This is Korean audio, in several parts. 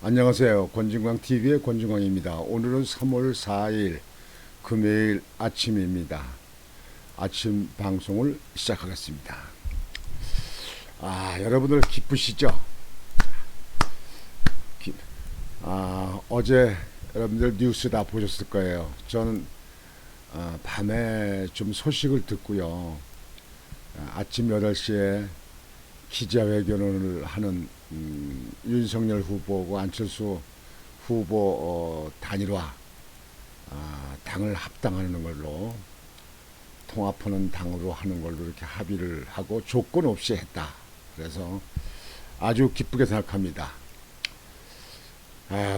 안녕하세요. 권진광TV의 권진광입니다. 오늘은 3월 4일 금요일 아침입니다. 아침 방송을 시작하겠습니다. 여러분들 기쁘시죠? 어제 여러분들 뉴스 다 보셨을 거예요. 저는 밤에 좀 소식을 듣고요. 아침 8시에 기자회견을 하는 윤석열 후보하고 안철수 후보 단일화, 당을 합당하는 걸로, 통합하는 당으로 하는 걸로 이렇게 합의를 하고 조건 없이 했다. 그래서 아주 기쁘게 생각합니다.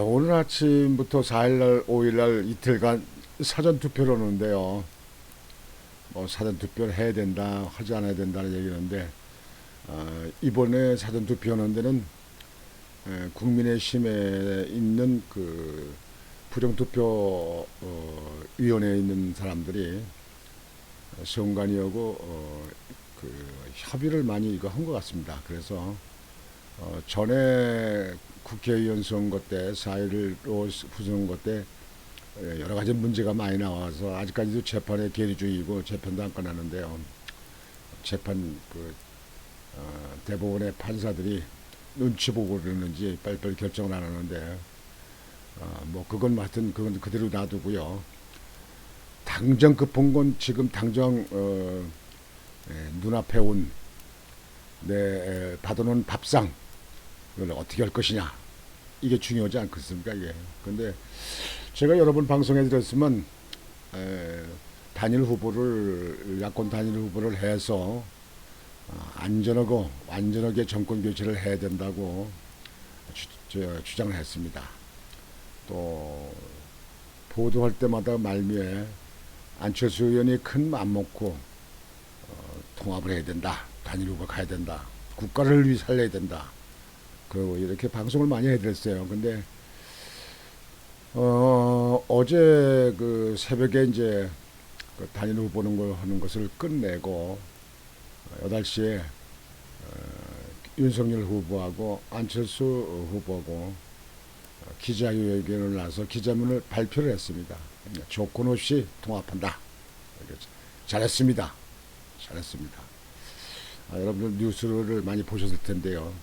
오늘 아침부터 4일날 5일날 이틀간 사전투표를 하는데요. 뭐 사전투표를 해야 된다 하지 않아야 된다는 얘기는데, 이번에 사전투표하는 데는 국민의힘에 있는 그 부정투표 위원회에 있는 사람들이 선관위하고 그 협의를 많이 이거 한 것 같습니다. 그래서 전에 국회의원 선거 때 4.15 부선거 때 여러 가지 문제가 많이 나와서 아직까지도 재판에 계류 중이고 재판도 안 끝났는데요. 재판 대법원의 판사들이 눈치 보고 그러는지 빨리빨리 결정을 안 하는데, 뭐 그건 하여튼 그건 그대로 놔두고요. 당장 급한 건 지금 당장 눈앞에 온 내 받아놓은 밥상, 이걸 어떻게 할 것이냐, 이게 중요하지 않겠습니까 이게. 근데 제가 여러 번 방송에 들었으면 단일 후보를, 야권 단일 후보를 해서 안전하고 완전하게 정권 교체를 해야 된다고 주장을 했습니다. 또 보도할 때마다 말미에 안철수 의원이 큰 맘 먹고 통합을 해야 된다, 단일 후보 가야 된다, 국가를 위해 살려야 된다, 그리고 이렇게 방송을 많이 해드렸어요. 근데 어제 그 새벽에 이제 그 단일 후보 하는 것을 끝내고 8시에 윤석열 후보하고 안철수 후보하고 기자회견을 나서 기자문을 발표를 했습니다. 조건 없이 통합한다. 잘했습니다. 잘했습니다. 여러분들 뉴스를 많이 보셨을 텐데요.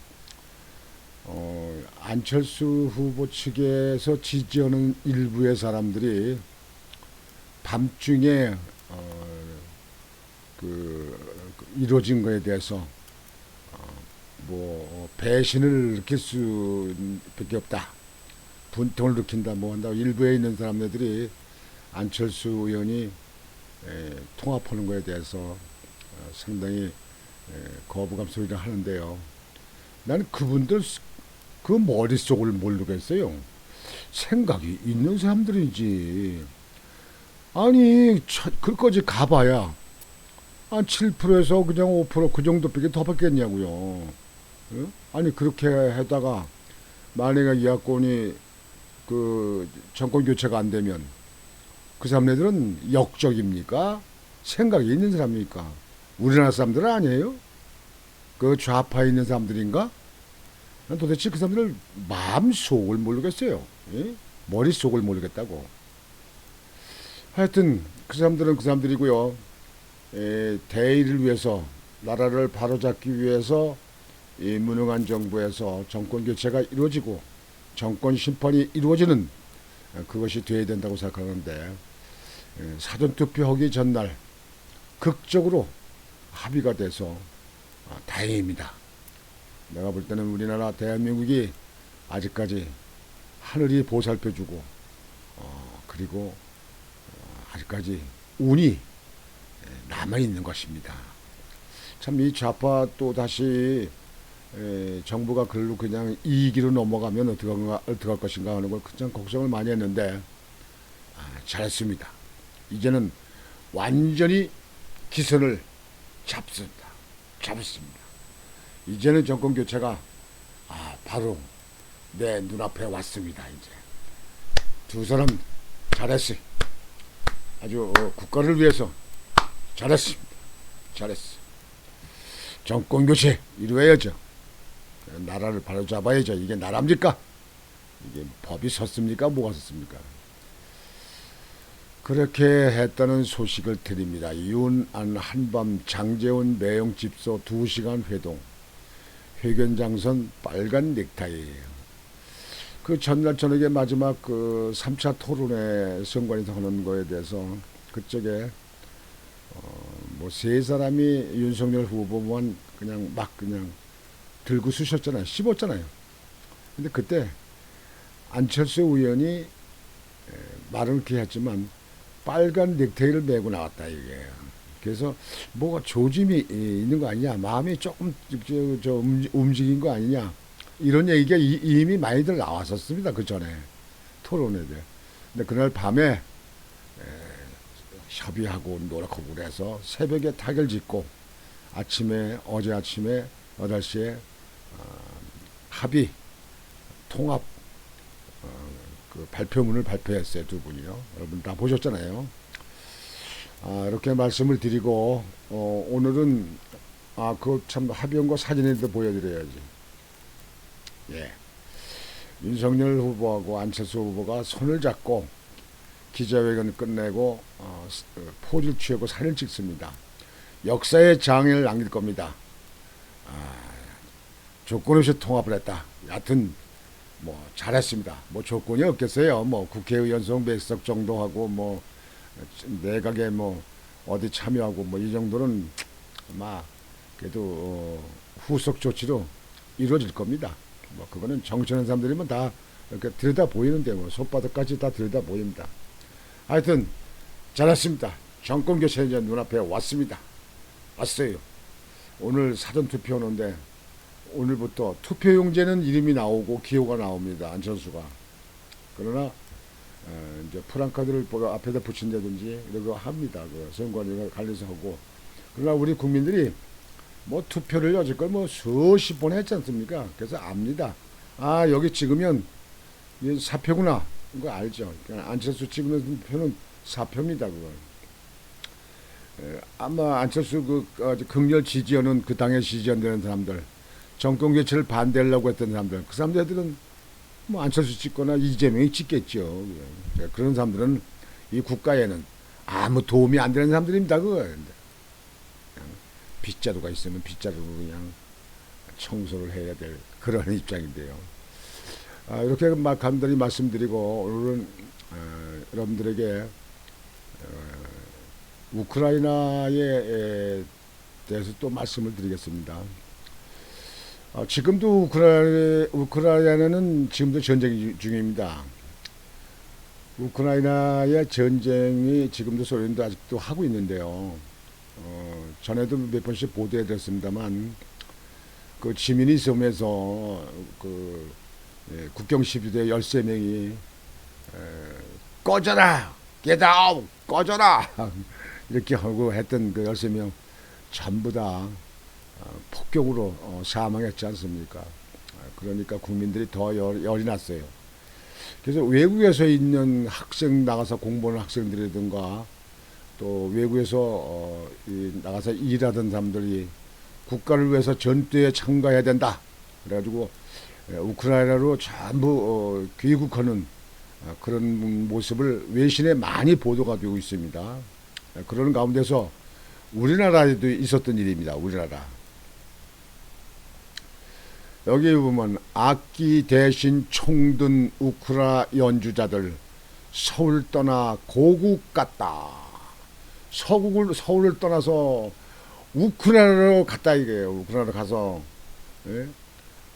안철수 후보 측에서 지지하는 일부의 사람들이 밤중에 이루어진 것에 대해서 뭐 배신을 일으킬 수밖에 없다, 분통을 일으킨다, 뭐 한다, 일부에 있는 사람들이 안철수 의원이 통합하는 것에 대해서 상당히 거부감 소리를 하는데요. 나는 그분들 그 머릿속을 모르겠어요. 생각이 있는 사람들인지. 아니 그까지 가봐야 한 7%에서 그냥 5%그 정도밖에 더 받겠냐고요. 응? 아니 그렇게 하다가 만약에 이 야권이 그 정권 교체가 안 되면 그 사람들은 역적입니까? 생각이 있는 사람입니까? 우리나라 사람들은 아니에요? 그 좌파에 있는 사람들인가? 난 도대체 그 사람들 마음속을 모르겠어요. 예? 머릿속을 모르겠다고. 하여튼 그 사람들은 그 사람들이고요. 대의를 위해서, 나라를 바로잡기 위해서 이 무능한 정부에서 정권 교체가 이루어지고 정권 심판이 이루어지는 그것이 돼야 된다고 생각하는데, 사전투표하기 전날 극적으로 합의가 돼서 다행입니다. 내가 볼 때는 우리나라 대한민국이 아직까지 하늘이 보살펴주고 그리고 아직까지 운이 남아있는 것입니다. 참 이 좌파 또 다시 정부가 글로 그냥 이기로 넘어가면 어떻게 할 것인가 하는 걸 그냥 걱정을 많이 했는데, 잘했습니다. 이제는 완전히 기선을 잡았습니다. 이제는 정권 교체가 바로 내 눈앞에 왔습니다. 이제 두 사람 잘했어요. 아주 국가를 위해서 잘했습니다. 잘했어. 정권 교체 이루어야죠. 나라를 바로 잡아야죠. 이게 나라입니까? 이게 법이 섰습니까? 뭐가 섰습니까? 그렇게 했다는 소식을 드립니다. 윤안 한밤 장재훈 매형 집소 2시간 회동. 회견장선 빨간 넥타이예요. 그 전날 저녁에 마지막 그 3차 토론회 선관위에서 하는 거에 대해서 그쪽에 뭐 세 사람이 윤석열 후보만 그냥 막 그냥 들고 쑤셨잖아요. 씹었잖아요. 근데 그때 안철수 의원이 말은 그렇게 했지만 빨간 넥타이를 메고 나왔다 이게. 그래서 뭐가 조짐이 있는 거 아니냐, 마음이 조금 움직인 거 아니냐, 이런 얘기가 이미 많이들 나왔었습니다. 그 전에 토론회 때. 근데 그날 밤에 협의하고 노력하고 그래서 새벽에 타결 짓고 어제 아침에 8시에 합의 통합 그 발표문을 발표했어요. 두 분이요. 여러분 다 보셨잖아요. 이렇게 말씀을 드리고 오늘은 그 참 합의한 거 사진에도 보여드려야지. 예. 윤석열 후보하고 안철수 후보가 손을 잡고 기자회견을 끝내고 포즈를 취하고 사진을 찍습니다. 역사의 장애를 남길 겁니다. 조건 없이 통합을 했다. 여하튼 뭐 잘했습니다. 뭐 조건이 없겠어요. 뭐 국회의원석 몇 석 정도 하고 뭐 내각에 뭐 어디 참여하고 뭐 이 정도는 아마 그래도 후속 조치로 이루어질 겁니다. 뭐 그거는 정치하는 사람들이면 다 이렇게 들여다 보이는데 뭐 손바닥까지 다 들여다 보입니다. 하여튼 잘했습니다. 정권 교체는 이제 눈앞에 왔습니다. 왔어요. 오늘 사전 투표 오는데 오늘부터 투표용지에는 이름이 나오고 기호가 나옵니다. 안철수가. 그러나 이제 프랑카드를 앞에다 붙인다든지 이러고 합니다. 그 선관위가 관리해서 하고. 그러나 우리 국민들이 뭐 투표를 여지껏 뭐 수십 번 했지 않습니까? 그래서 압니다. 여기 찍으면 이게 사표구나. 이거 알죠? 그러니까 안철수 찍는 표는 사표입니다. 그건. 아마 안철수 극렬 지지하는 그 당에 지지한다는 사람들, 정권 교체를 반대하려고 했던 사람들, 그 사람들은 뭐 안철수 찍거나 이재명이 찍겠죠. 그런 사람들은 이 국가에는 아무 도움이 안 되는 사람들입니다. 그거. 빗자루가 있으면 빗자루로 그냥 청소를 해야 될 그런 입장인데요. 이렇게 막 간단히 말씀드리고 오늘은 여러분들에게 우크라이나에 대해서 또 말씀을 드리겠습니다. 지금도 우크라이나는 지금도 전쟁 중입니다. 우크라이나의 전쟁이 지금도 소련도 아직도 하고 있는데요. 전에도 몇 번씩 보도해드렸습니다만 그 지민이 섬에서 국경 12대 13명이 꺼져라! Get out! 꺼져라! 이렇게 하고 했던 그 13명 전부 다 폭격으로 사망했지 않습니까? 그러니까 국민들이 더 열이 났어요. 그래서 외국에서 있는 학생 나가서 공부하는 학생들이든가 또 외국에서 나가서 일하던 사람들이 국가를 위해서 전투에 참가해야 된다. 그래가지고 우크라이나로 전부 귀국하는 그런 모습을 외신에 많이 보도가 되고 있습니다. 그런 가운데서 우리나라에도 있었던 일입니다. 우리나라. 여기 보면 악기 대신 총든 우크라 연주자들 서울 떠나 고국 갔다. 서울을 떠나서 우크라이나로 갔다 이게요. 우크라이나로 가서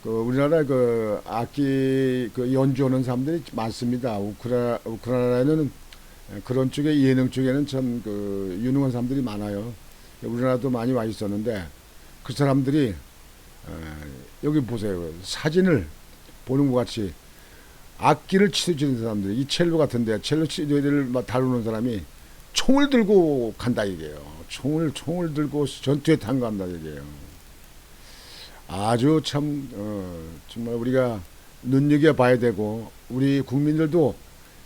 우리나라 그 악기 연주하는 사람들이 많습니다. 우크라이나는 그런 쪽에 예능 쪽에는 참 유능한 사람들이 많아요. 우리나라도 많이 와 있었는데 그 사람들이 여기 보세요. 사진을 보는 것 같이 악기를 치는 사람들이 이 첼로 같은데 첼로 치를 다루는 사람이 총을 들고 간다 이게요. 총을 들고 전투에 참가한다 이게요. 아주 참 정말 우리가 눈여겨봐야 되고 우리 국민들도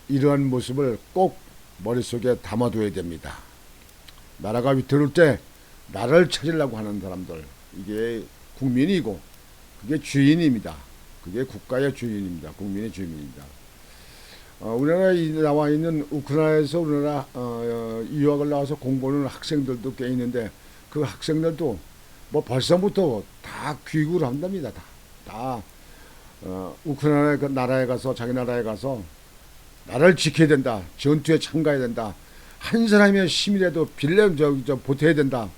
이러한 모습을 꼭 머릿속에 담아둬야 됩니다. 나라가 위태로울 때 나라를 찾으려고 하는 사람들 이게 국민이고 그게 주인입니다. 그게 국가의 주인입니다. 국민의 주인입니다. 우리나라에 나와 있는 우크라이나에서 우리나라 유학을 나와서 공부하는 학생들도 꽤 있는데 그 학생들도 뭐 벌써부터 다 귀국을 한답니다. 다 우크라이나 그 나라에 가서 자기 나라에 가서 나라를 지켜야 된다. 전투에 참가해야 된다. 한 사람의 힘이라도 빌려 보태야 된다.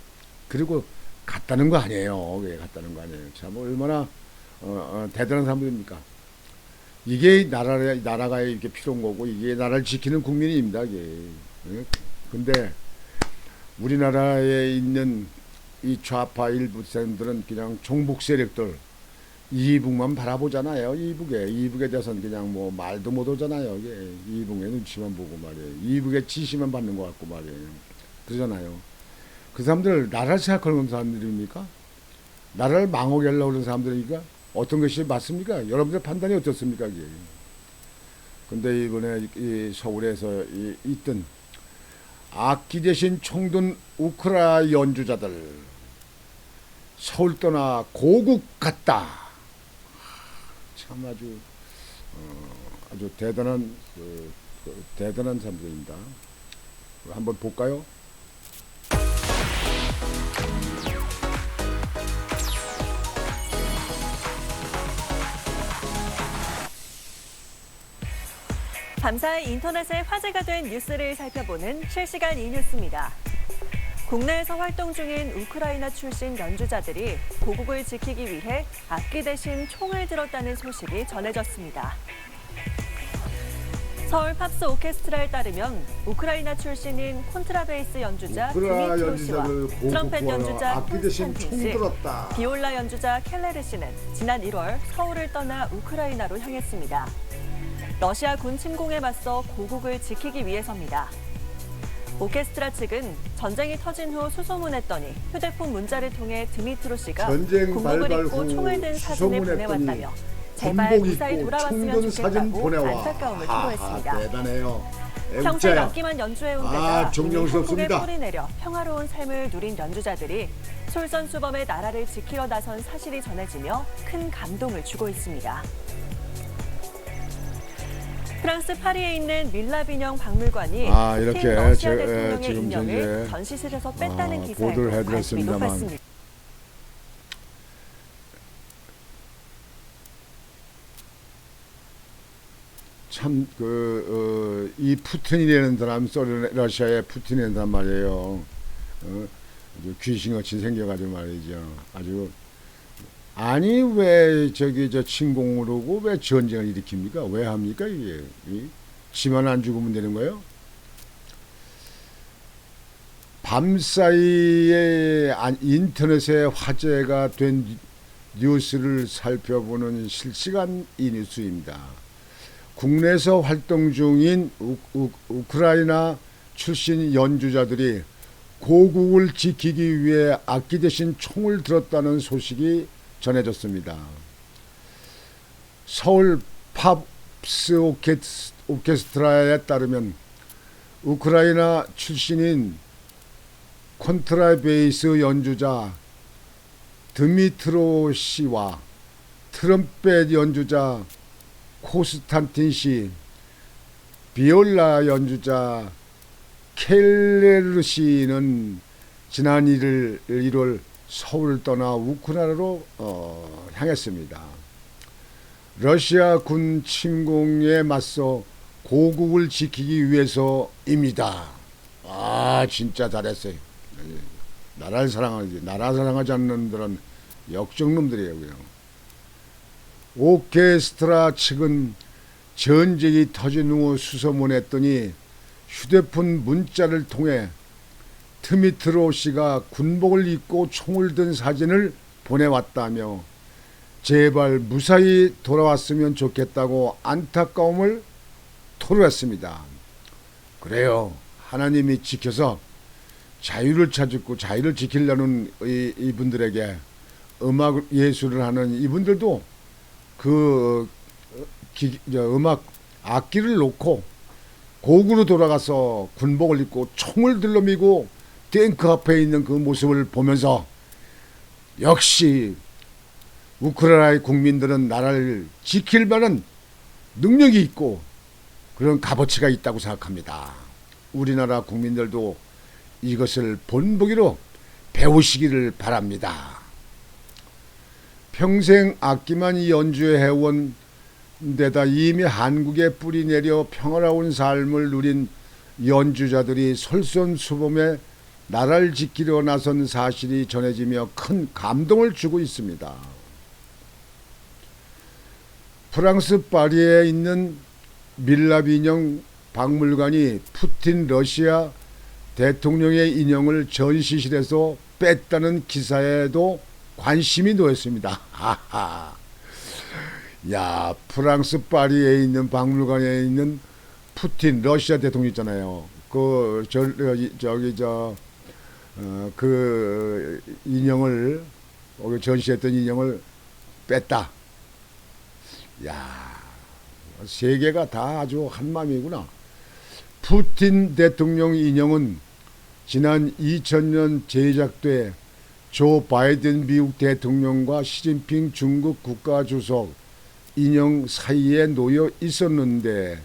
그리고 갔다는 거 아니에요. 왜 갔다는 거 아니에요. 참 얼마나 대단한 사람들입니까? 이게 나라가 이렇게 필요한 거고 이게 나라를 지키는 국민입니다. 이게. 근데 우리나라에 있는 이 좌파 일부 사람들은 그냥 종북 세력들 이북만 바라보잖아요. 이북에 대해서는 그냥 뭐 말도 못 하잖아요. 이게 이북의 눈치만 보고 말이에요. 이북의 지시만 받는 것 같고 말이에요. 그러잖아요. 그 사람들 나라를 생각하는 사람들입니까? 나라를 망하게 하려고 하는 사람들이니까 어떤 것이 맞습니까? 여러분들 판단이 어떻습니까? 이게. 근데 이번에 이 서울에서 있던 악기 대신 총든 우크라이나 연주자들 서울 떠나 고국 갔다. 참 아주 대단한 대단한 사람들입니다. 한번 볼까요? 밤사이 인터넷에 화제가 된 뉴스를 살펴보는 실시간 이뉴스입니다. 국내에서 활동 중인 우크라이나 출신 연주자들이 고국을 지키기 위해 악기 대신 총을 들었다는 소식이 전해졌습니다. 서울 팝스 오케스트라에 따르면 우크라이나 출신인 콘트라베이스 연주자 드미트로 씨와 트럼펫 연주자 콘스탄틴 씨, 비올라 연주자 켈레르 씨는 지난 1월 서울을 떠나 우크라이나로 향했습니다. 러시아 군 침공에 맞서 고국을 지키기 위해서입니다. 오케스트라 측은 전쟁이 터진 후 수소문했더니 휴대폰 문자를 통해 드미트로 씨가 군복을 입고 총을 든 사진을 보내왔다며 제발 무사히 돌아왔으면 좋겠다고 안타까움을 토로했습니다. 대단해요. 평생 악기만 연주해온 데다 정령스럽습니다. 한국에 뿌리 내려 평화로운 삶을 누린 연주자들이 솔선수범의 나라를 지키러 나선 사실이 전해지며 큰 감동을 주고 있습니다. 프랑스 파리에 있는 밀라비뇽 박물관이 푸틴 러시아 대통령의 인형을 전시실에서 뺐다는 기사에 관심이 높았습니다. 참 이 푸틴이라는 사람, 러시아의 푸틴이라는 사람 말이에요. 아주 귀신같이 생겨가지고 말이죠. 아주 아니 왜 저 침공을 하고 왜 전쟁을 일으킵니까? 왜 합니까 이게? 지만 안 죽으면 되는 거예요? 밤사이에 인터넷에 화제가 된 뉴스를 살펴보는 실시간 이 뉴스입니다. 국내에서 활동 중인 우크라이나 출신 연주자들이 고국을 지키기 위해 악기 대신 총을 들었다는 소식이 전해졌습니다. 서울 팝스 오케스트라에 따르면 우크라이나 출신인 콘트라베이스 연주자 드미트로 씨와 트럼펫 연주자 콘스탄틴 씨, 비올라 연주자 켈레르 씨는 지난 1월 서울을 떠나 우크라이나로 향했습니다. 러시아 군 침공에 맞서 고국을 지키기 위해서입니다. 아 진짜 잘했어요. 나라를 사랑하지, 나라 사랑하지 않는 놈들은 역적놈들이에요. 그냥. 오케스트라 측은 전쟁이 터진 후 수소문했더니 휴대폰 문자를 통해 드미트로 씨가 군복을 입고 총을 든 사진을 보내왔다며 제발 무사히 돌아왔으면 좋겠다고 안타까움을 토로했습니다. 그래요. 하나님이 지켜서 자유를 찾고 자유를 지키려는 이분들에게 음악 예술을 하는 이분들도 음악 악기를 놓고 고국으로 돌아가서 군복을 입고 총을 들러미고 탱크 앞에 있는 그 모습을 보면서 역시 우크라이나의 국민들은 나라를 지킬 만한 능력이 있고 그런 값어치가 있다고 생각합니다. 우리나라 국민들도 이것을 본보기로 배우시기를 바랍니다. 평생 악기만 연주해온 데다 이미 한국에 뿌리 내려 평화로운 삶을 누린 연주자들이 솔선수범해 나라를 지키려 나선 사실이 전해지며 큰 감동을 주고 있습니다. 프랑스 파리에 있는 밀랍 인형 박물관이 푸틴 러시아 대통령의 인형을 전시실에서 뺐다는 기사에도 관심이 놓였습니다. 야, 프랑스 파리에 있는 박물관에 있는 푸틴 러시아 대통령 있잖아요. 그 인형을 전시했던 인형을 뺐다. 야, 세계가 다 아주 한마음이구나. 푸틴 대통령 인형은 지난 2000년 제작돼 조 바이든 미국 대통령과 시진핑 중국 국가주석 인형 사이에 놓여 있었는데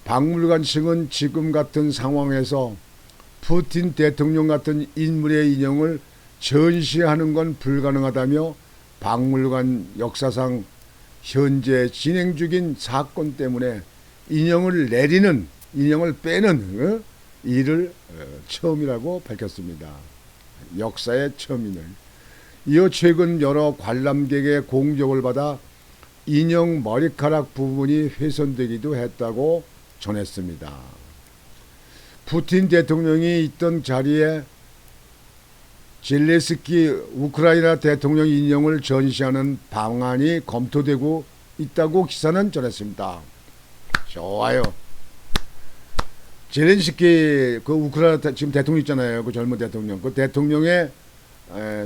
박물관 측은 지금 같은 상황에서 푸틴 대통령 같은 인물의 인형을 전시하는 건 불가능하다며 박물관 역사상 현재 진행 중인 사건 때문에 인형을 빼는 일을 처음이라고 밝혔습니다. 역사의 처음이네. 이어 최근 여러 관람객의 공격을 받아 인형 머리카락 부분이 훼손되기도 했다고 전했습니다. 푸틴 대통령이 있던 자리에 젤렌스키 우크라이나 대통령 인형을 전시하는 방안이 검토되고 있다고 기사는 전했습니다. 좋아요. 젤렌스키 그 우크라이나 지금 대통령 있잖아요. 그 젊은 대통령. 그 대통령의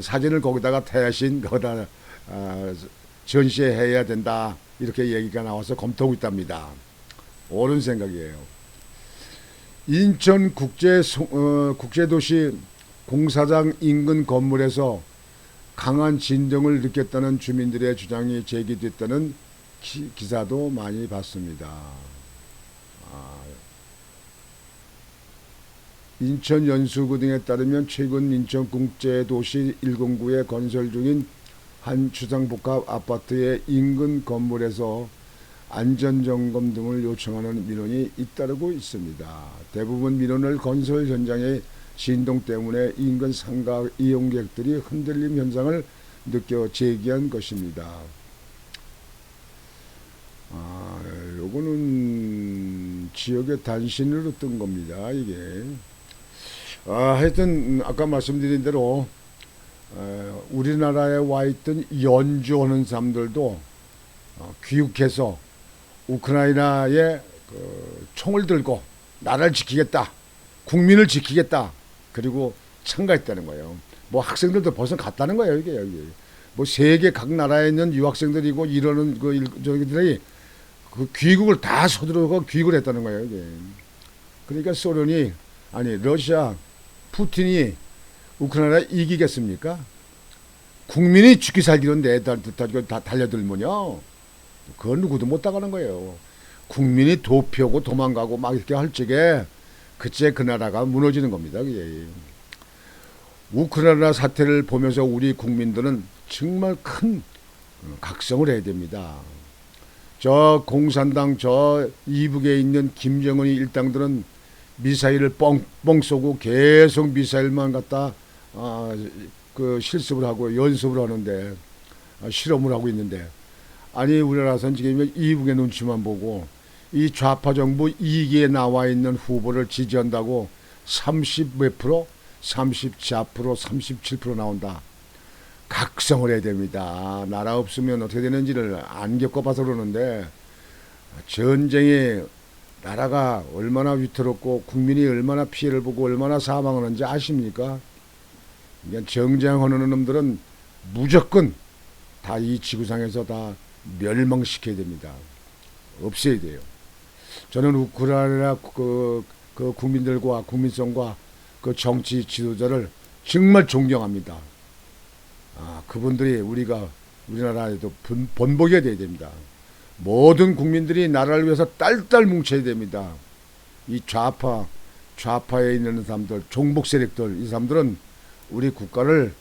사진을 거기다가 거기다 전시해야 된다. 이렇게 얘기가 나와서 검토하고 있답니다. 옳은 생각이에요. 인천 국제도시 공사장 인근 건물에서 강한 진동을 느꼈다는 주민들의 주장이 제기됐다는 기사도 많이 봤습니다. 인천 연수구 등에 따르면 최근 인천국제도시 109에 건설 중인 한 주상복합 아파트의 인근 건물에서 안전점검 등을 요청하는 민원이 잇따르고 있습니다. 대부분 민원을 건설 현장의 진동 때문에 인근 상가 이용객들이 흔들림 현상을 느껴 제기한 것입니다. 요거는 지역의 단신으로 뜬 겁니다. 이게. 하여튼 아까 말씀드린 대로 우리나라에 와 있던 연주하는 사람들도 귀국해서 우크라이나에 총을 들고 나라를 지키겠다, 국민을 지키겠다, 그리고 참가했다는 거예요. 뭐 학생들도 벌써 갔다는 거예요. 이게 여기 뭐 세계 각 나라에 있는 유학생들이고 이러는 저기들이 그 귀국을 다 서두르고 귀국을 했다는 거예요. 이게. 그러니까 러시아 푸틴이 우크라이나 이기겠습니까? 국민이 죽기 살기로 다 달려들면요, 그건 누구도 못 당하는 거예요. 국민이 도피하고 도망가고 막 이렇게 할 적에 그때 그 나라가 무너지는 겁니다. 그게. 우크라이나 사태를 보면서 우리 국민들은 정말 큰 각성을 해야 됩니다. 저 공산당 저 이북에 있는 김정은이 일당들은 미사일을 뻥뻥 쏘고 계속 미사일만 갖다 실습을 하고 연습을 하는데 실험을 하고 있는데, 아니 우리나라에서는 지금 이북의 눈치만 보고 이 좌파 정부 2기에 나와 있는 후보를 지지한다고 30 몇 프로, 34%, 37% 나온다. 각성을 해야 됩니다. 나라 없으면 어떻게 되는지를 안 겪어봐서 그러는데, 전쟁이 나라가 얼마나 위태롭고 국민이 얼마나 피해를 보고 얼마나 사망하는지 아십니까? 그러니까 정쟁하는 놈들은 무조건 다 이 지구상에서 다 멸망시켜야 됩니다. 없애야 돼요. 저는 우크라이나 그 국민들과 국민성과 그 정치 지도자를 정말 존경합니다. 그분들이 우리가 우리나라에도 번복이 돼야 됩니다. 모든 국민들이 나라를 위해서 딸딸 뭉쳐야 됩니다. 이 좌파에 있는 사람들, 종북 세력들, 이 사람들은 우리 국가를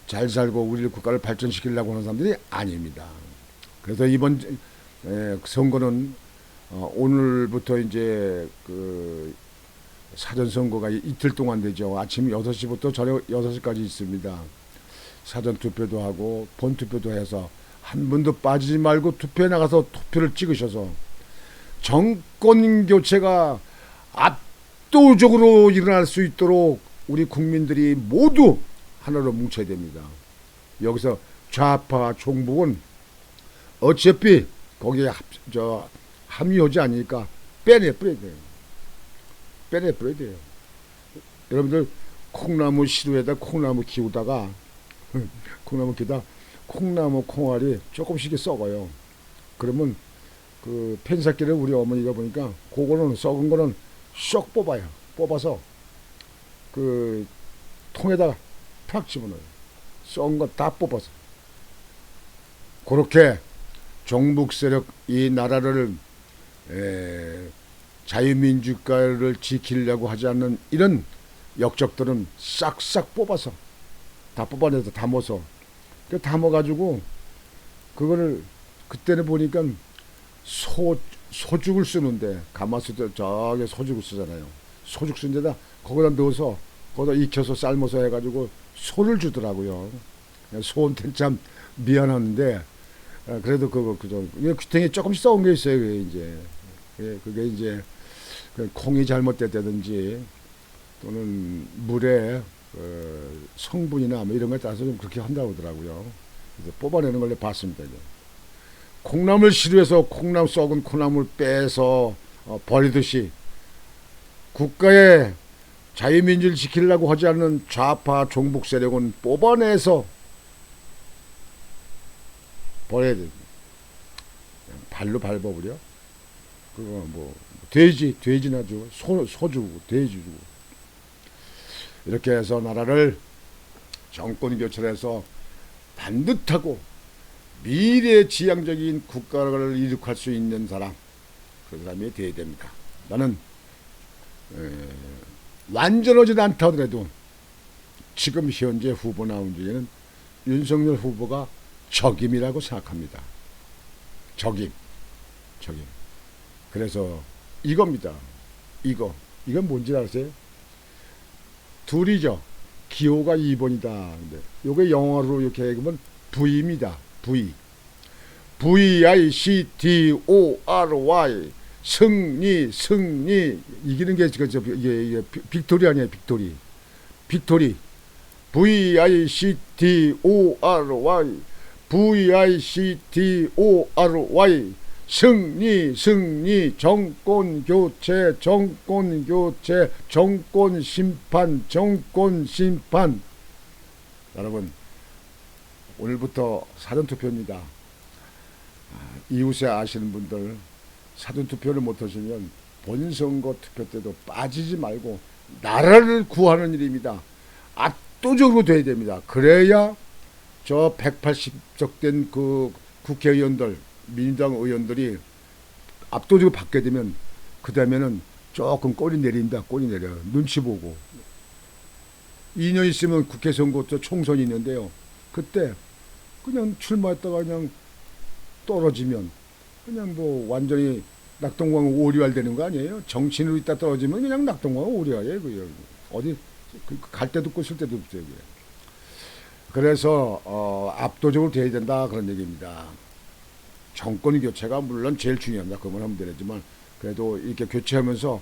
잘 살고 우리 국가를 발전시키려고 하는 사람들이 아닙니다. 그래서 이번 선거는 오늘부터 이제 그 사전 선거가 이틀 동안 되죠. 아침 6시부터 저녁 6시까지 있습니다. 사전 투표도 하고 본 투표도 해서 한 분도 빠지지 말고 투표에 나가서 투표를 찍으셔서 정권 교체가 압도적으로 일어날 수 있도록 우리 국민들이 모두 하나로 뭉쳐야 됩니다. 여기서 좌파 종북은 어차피 거기에 합류하지 않으니까 빼내버려야 돼요. 빼내버려야 돼요. 여러분들 콩나무 시루에다 콩나무 키우다가 콩나무 콩알이 조금씩 썩어요. 그러면 그 펜사기를 우리 어머니가 보니까 그거는 썩은 거는 쏙 뽑아요. 뽑아서 그 통에다가 팍 집어넣어요. 썩은 거 다 뽑아서. 그렇게 종북 세력 이 나라를 자유민주주의를 지키려고 하지 않는 이런 역적들은 싹싹 뽑아서 다 뽑아내서 담아서 담아가지고 그거를 그때는 보니까 소죽을 쓰는데 가마솥에 저기 소죽을 쓰잖아요. 소죽 쓴 데다 거기다 넣어서 거기다 익혀서 삶아서 해가지고 소를 주더라고요. 소한테 참 미안한데 그래도 그저 귀퉁이 조금씩 썩은 게 있어요. 그게 이제 콩이 잘못됐다든지 또는 물에 성분이나 뭐 이런 거에 따라서 좀 그렇게 한다고 하더라고요. 그래서 뽑아내는 걸 봤습니다. 이제. 콩나물 시루에서 썩은 콩나물 빼서 버리듯이 국가의 자유민주를 지키려고 하지 않는 좌파 종북 세력은 뽑아내서 버려야 됩니다. 발로 밟아버려. 그거 뭐 돼지나 주고 소 주고 돼지 주고 이렇게 해서 나라를 정권 교체해서 반듯하고 미래지향적인 국가를 이룩할 수 있는 사람, 그 사람이 되어야 됩니다. 나는 완전하지 않다 하더라도 지금 현재 후보 나온 중에는 윤석열 후보가 적임이라고 생각합니다. 적임. 그래서 이겁니다. 이건 뭔지 아세요? 둘이죠. 기호가 2번이다. 근데 요게 영어로 이렇게 얘기하면 V입니다. V. VICTORY. 승리. 이기는 게 이게 빅토리 아니에요, 빅토리. VICTORY. 승리, 정권 교체, 정권 심판. 여러분, 오늘부터 사전투표입니다. 이웃에 아시는 분들, 사전투표를 못하시면 본선거 투표 때도 빠지지 말고 나라를 구하는 일입니다. 압도적으로 돼야 됩니다. 그래야 저 180석 된 그 국회의원들, 민주당 의원들이 압도적으로 받게 되면 그 다음에는 조금 꼬리 내린다. 눈치 보고 2년 있으면 국회 선거 또 총선이 있는데요. 그때 그냥 출마했다가 그냥 떨어지면 그냥 뭐 완전히 낙동강 오리알 되는 거 아니에요? 정치인으로 있다 떨어지면 그냥 낙동강 오리알이에요. 어디 갈 데도 없고 쓸 데도 없어요. 그래서 압도적으로 돼야 된다 그런 얘기입니다. 정권 교체가 물론 제일 중요합니다. 그만 하면 되지만 그래도 이렇게 교체하면서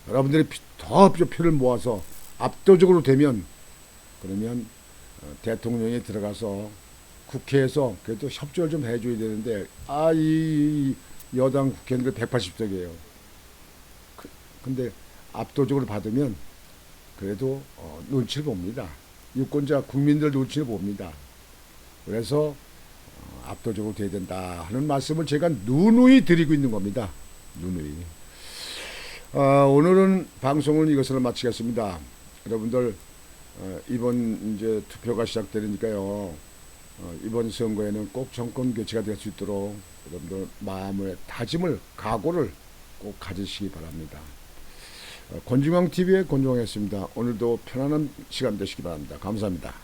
여러분들이 더 표를 모아서 압도적으로 되면 그러면 대통령이 들어가서 국회에서 그래도 협조를 좀 해줘야 되는데 이 여당 국회의원들 180석이에요. 근데 압도적으로 받으면 그래도 눈치를 봅니다. 유권자 국민들 눈치를 봅니다. 그래서 압도적으로 돼야 된다 하는 말씀을 제가 누누이 드리고 있는 겁니다. 누누이. 오늘은 방송을 이것으로 마치겠습니다. 여러분들 이번 이제 투표가 시작되니까요. 이번 선거에는 꼭 정권 교체가 될 수 있도록 여러분들 마음의 다짐을 각오를 꼭 가지시기 바랍니다. 권중영 TV의 권중영이었습니다. 오늘도 편안한 시간 되시기 바랍니다. 감사합니다.